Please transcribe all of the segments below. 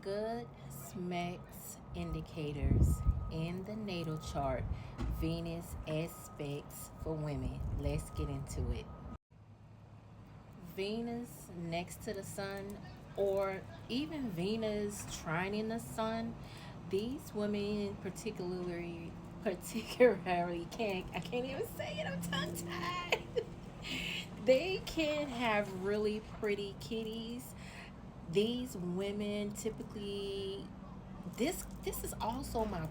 Good SMEX indicators in the natal chart, Venus aspects for women. Let's get into it. Venus next to the sun, or even Venus trining the sun, these women particularly I can't even say it, I'm tongue tied. They can have really pretty kitties. These women typically, this is also my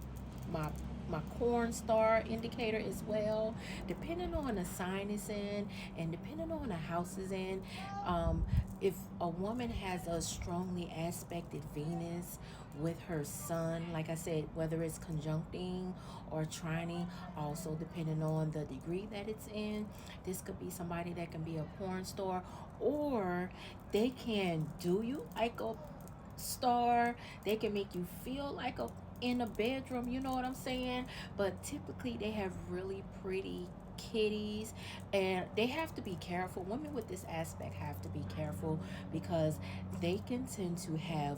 my corn star indicator as well, depending on the sign it's in and depending on the house is in. um, if a woman has a strongly aspected Venus with her sun, like I said, whether it's conjuncting or trining, also depending on the degree that it's in, this could be somebody that can be a porn star, or they can do you like a star. They can make you feel like a in a bedroom, you know what I'm saying? But typically they have really pretty kitties, and they have to be careful. Women with this aspect have to be careful because they can tend to have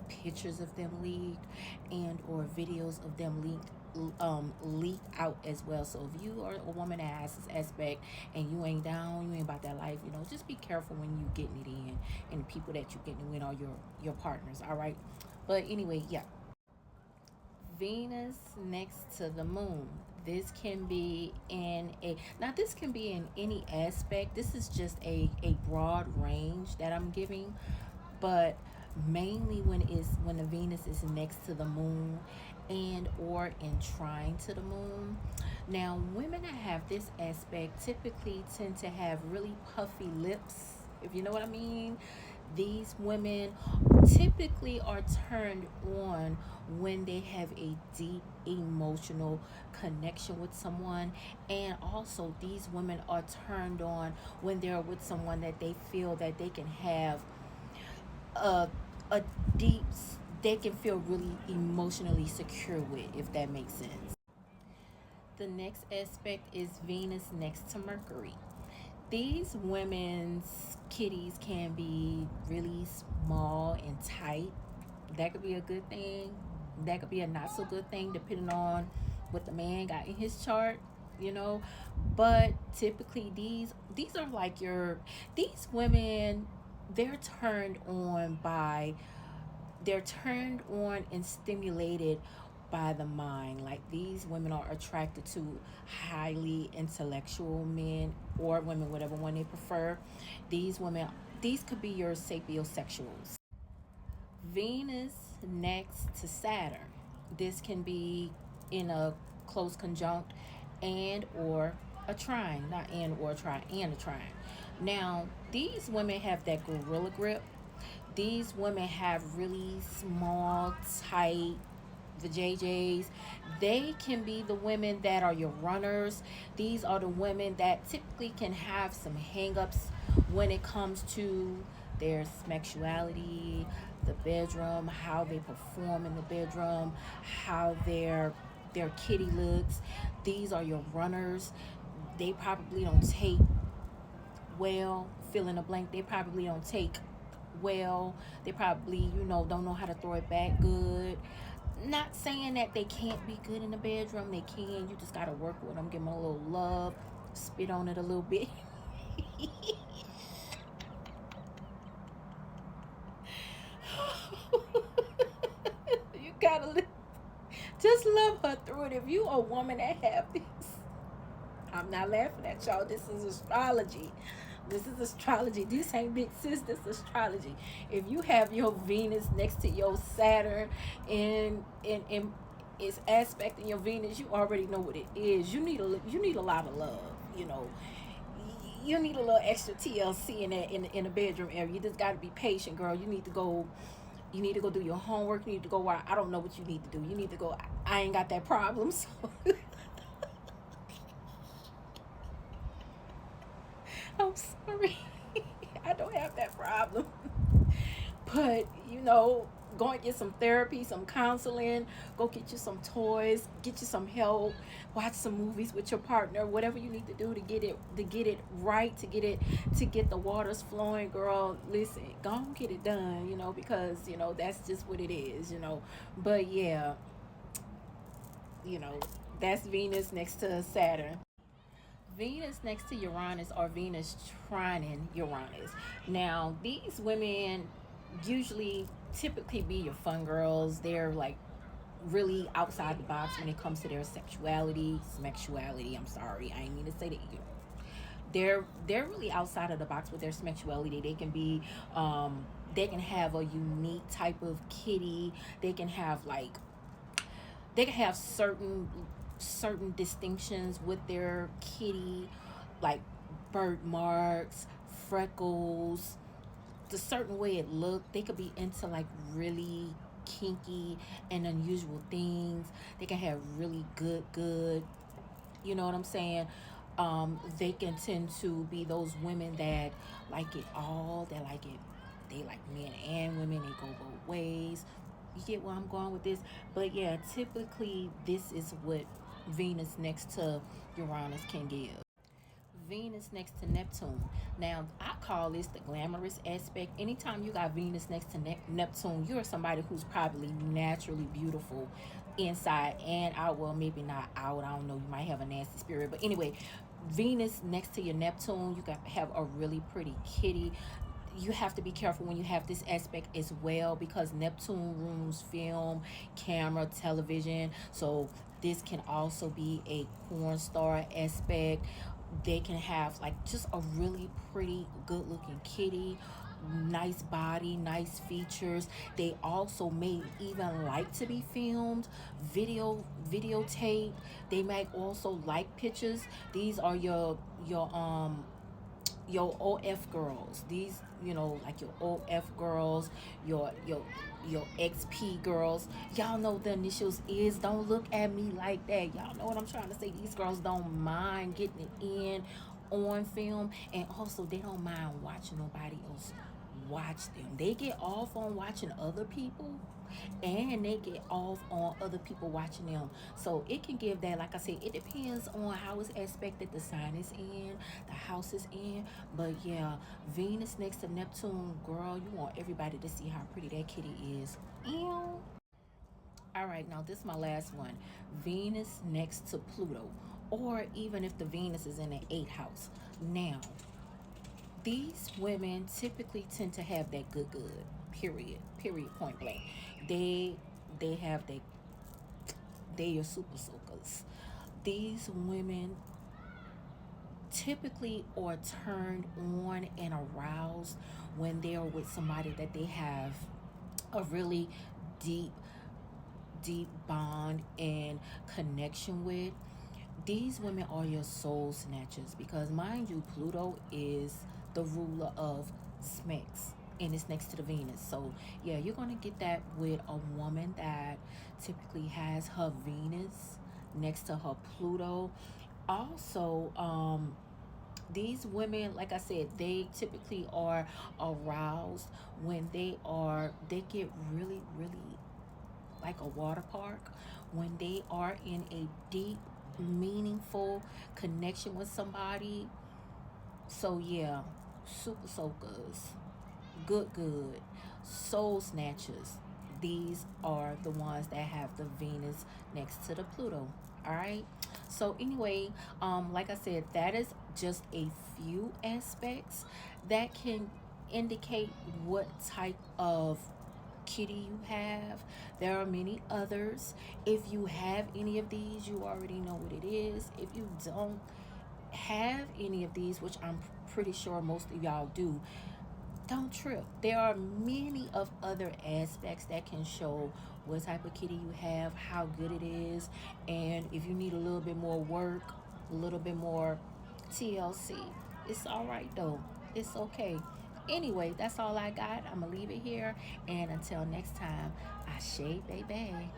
pictures of them leaked and or videos of them leaked out as well. So if you are a woman that has this aspect and you ain't down, you ain't about that life, just be careful when you getting it in, and the people that you getting it with are your partners. All right. But anyway, yeah. Venus next to the moon. This can be in any aspect. This is just a broad range that I'm giving, but mainly when the Venus is next to the moon and or in trine to the moon. Now, women that have this aspect typically tend to have really puffy lips, if you know what I mean. These women typically are turned on when they have a deep emotional connection with someone, and also these women are turned on when they're with someone that they feel that they can have a a deep they can feel really emotionally secure with, if that makes sense. The next aspect is Venus next to Mercury. These women's kitties can be really small and tight. That could be a good thing. That could be a not so good thing depending on what the man got in his chart, you know. But typically these are like these women, they're turned on by they're turned on and stimulated by the mind. Like, these women are attracted to highly intellectual men or women, whatever one they prefer. These women, these could be your sapiosexuals. Venus next to Saturn. This can be in a close conjunct and or a trine, not and or trine, and a trine. Now, these women have that gorilla grip. These women have really small, tight, the JJs. They can be the women that are your runners. These are the women that typically can have some hangups when it comes to their sexuality, the bedroom, how they perform in the bedroom, how their kitty looks. These are your runners. They probably don't take well, fill in the blank. They probably don't take well. They probably, don't know how to throw it back good. Not saying that they can't be good in the bedroom. They can. You just gotta work with them, give them a little love, spit on it a little bit. You gotta just love her through it. If you a woman that have this, I'm not laughing at y'all. This is astrology. This is astrology. This ain't big sis. This is astrology. If you have your Venus next to your Saturn and its aspect in your Venus, you already know what it is. You need a lot of love. You know, you need a little extra TLC in that in the bedroom area. You just got to be patient, girl. You need to go. You need to go do your homework. You need to go. I don't know what you need to do. You need to go. I ain't got that problem. So I'm sorry. I don't have that problem. But, go and get some therapy, some counseling, go get you some toys, get you some help, watch some movies with your partner, whatever you need to do to get it right, to get the waters flowing, girl. Listen, go and get it done, because that's just what it is. But yeah, you know, that's Venus next to Saturn. Venus next to Uranus, or Venus trining Uranus. Now, these women usually typically be your fun girls. They're like really outside the box when it comes to their sexuality. I'm sorry, I ain't mean to say that. They're really outside of the box with their sexuality. They can be, they can have a unique type of kitty. They can have like they can have certain distinctions with their kitty, like birthmarks, freckles, the certain way it looked. They could be into like really kinky and unusual things. They can have really good, you know what I'm saying? They can tend to be those women that like it all. They like men and women. They go both ways. You get where I'm going with this? But yeah, typically this is what Venus next to Uranus can give. Venus next to Neptune. Now, I call this the glamorous aspect. Anytime you got Venus next to Neptune, you're somebody who's probably naturally beautiful inside and out. Well, maybe not out. I don't know. You might have a nasty spirit. But anyway, Venus next to your Neptune, you got have a really pretty kitty. You have to be careful when you have this aspect as well, because Neptune rules film, camera, television. So this can also be a porn star aspect. They can have like just a really pretty, good looking kitty, nice body, nice features. They also may even like to be filmed, videotape. They might also like pictures. These are your OF girls. These, like your OF girls, your XP girls. Y'all know the initials is. Don't look at me like that. Y'all know what I'm trying to say. These girls don't mind getting it in on film, and also they don't mind watching nobody else watch them. They get off on watching other people, and they get off on other people watching them. So it can give that, like I said, it depends on how it's aspected, the sign is in, the house is in. But yeah, Venus next to Neptune, girl, you want everybody to see how pretty that kitty is. Ew. All right, now this is my last one. Venus next to Pluto, or even if the Venus is in the eighth house. Now, these women typically tend to have that good. Period. Point blank. They they have they are super soakers. These women typically are turned on and aroused when they are with somebody that they have a really deep deep bond and connection with. These women are your soul snatchers, because mind you, Pluto is the ruler of Smex, and it's next to the Venus. So yeah, you're gonna get that with a woman that typically has her Venus next to her Pluto. Also, these women, like I said, they typically are aroused when they get really like a water park, when they are in a deep, meaningful connection with somebody. So yeah, super soakers, good, soul snatchers. These are the ones that have the Venus next to the Pluto. All right. So anyway, like I said, that is just a few aspects that can indicate what type of kitty you have. There are many others. If you have any of these, you already know what it is. If you don't have any of these, which I'm pretty sure most of y'all do, don't trip. There are many of other aspects that can show what type of kitty you have, how good it is, and if you need a little bit more work, a little bit more TLC, it's all right though. It's okay. Anyway, that's all I got. I'm gonna leave it here, and until next time, I shade baby.